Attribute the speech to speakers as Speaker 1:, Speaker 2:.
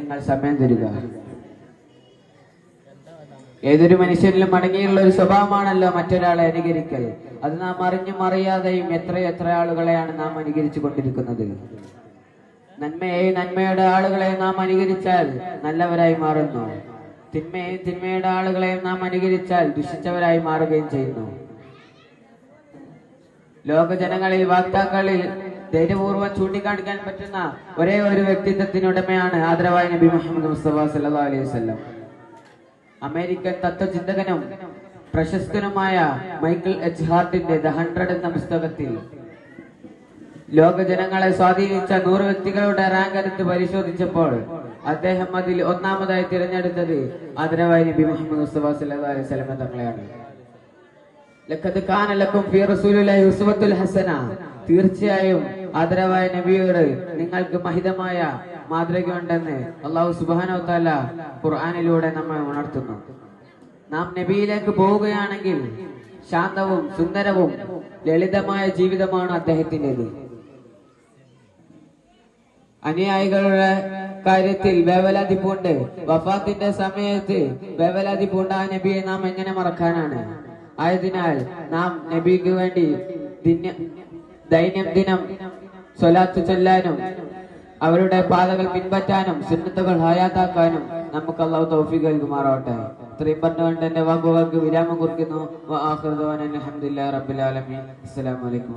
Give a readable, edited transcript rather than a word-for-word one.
Speaker 1: നിങ്ങൾ സമയം തരിക. ഏതൊരു മനുഷ്യരിലും അടങ്ങിയുള്ള ഒരു സ്വഭാവമാണല്ലോ മറ്റൊരാളെ അനുകരിക്കൽ. അത് നാം അറിഞ്ഞും അറിയാതെയും എത്ര ആളുകളെയാണ് നാം അനുകരിച്ചു കൊണ്ടിരിക്കുന്നത്. നന്മയുടെ ആളുകളെ നാം അനുകരിച്ചാൽ നല്ലവരായി മാറുന്നു. തിന്മയുടെ ആളുകളെയും നാം അനുകരിച്ചാൽ ദുഷിച്ചവരായി മാറുകയും ചെയ്യുന്നു. ലോക ജനങ്ങളിൽ വാക്താക്കളിൽ ധൈര്യപൂർവ്വം ചൂണ്ടിക്കാണിക്കാൻ പറ്റുന്ന ഒരേ ഒരു വ്യക്തിത്വത്തിനുടമയാണ് ആദരവായ നബി മുഹമ്മദ് മുസ്തഫ സല്ലല്ലാഹു അലൈഹി വസല്ലം. അമേരിക്കൻ തത്വചിന്തകനും പ്രശസ്തനുമായ മൈക്കിൾ എച്ച് ഹാർട്ടിന്റെ ദ 100 എന്ന പുസ്തകത്തിൽ ലോക ജനങ്ങളെ സ്വാധീനിച്ച 100 വ്യക്തികളുടെ റാങ്ക് എടുത്ത് പരിശോധിച്ചപ്പോൾ അദ്ദേഹം അതിൽ ഒന്നാമതായി തിരഞ്ഞെടുത്തത് ആദരവായ നബി മുഹമ്മദ് മുസ്തഫ സല്ലല്ലാഹു അലൈഹി വസല്ലം തങ്ങളെയാണ്. ലഖദ് കാന ലക്കും ഫീ റസൂലില്ലാഹി ഉസ്വത്തുൽ ഹസന. തീർച്ചയായും ആദരവായ നബിയോട് നിങ്ങൾക്ക് മഹിതമായ മാതൃകയുണ്ടെന്ന് അല്ലാഹു സുബ്ഹാനഹു വ തആല ഖുർആനിലൂടെ നമ്മെ ഉണർത്തുന്നു. നാം നബിയിലേക്ക് പോവുകയാണെങ്കിൽ ശാന്തവും സുന്ദരവും ലളിതമായ ജീവിതമാണ് അദ്ദേഹത്തിൻ്റെത്. അനുയായികളുടെ കാര്യത്തിൽ വേവലാതി പൂണ്ട് വഫാത്തിന്റെ സമയത്ത് വേവലാതി പൂണ്ട ആ നബിയെ നാം എങ്ങനെ മറക്കാനാണ്? ആയതിനാൽ നാം നബിക്ക് വേണ്ടി ദൈനംദിനം സ്വലാത്ത് ചൊല്ലാനും അവരുടെ പാതകൾ പിൻപറ്റാനും സുന്നത്തുകൾ ഹയാത്താക്കാനും നമുക്ക് അല്ലാഹു തൗഫീഖ് നൽകുമാറാവട്ടെ. ഇത്രയും പറഞ്ഞുകൊണ്ട് എന്റെ വാക്കുകൾക്ക് വിരാമം കുറിക്കുന്നു. അൽഹംദുലില്ലാഹി റബ്ബിൽ ആലമീൻ. അസ്സലാമു അലൈക്കും.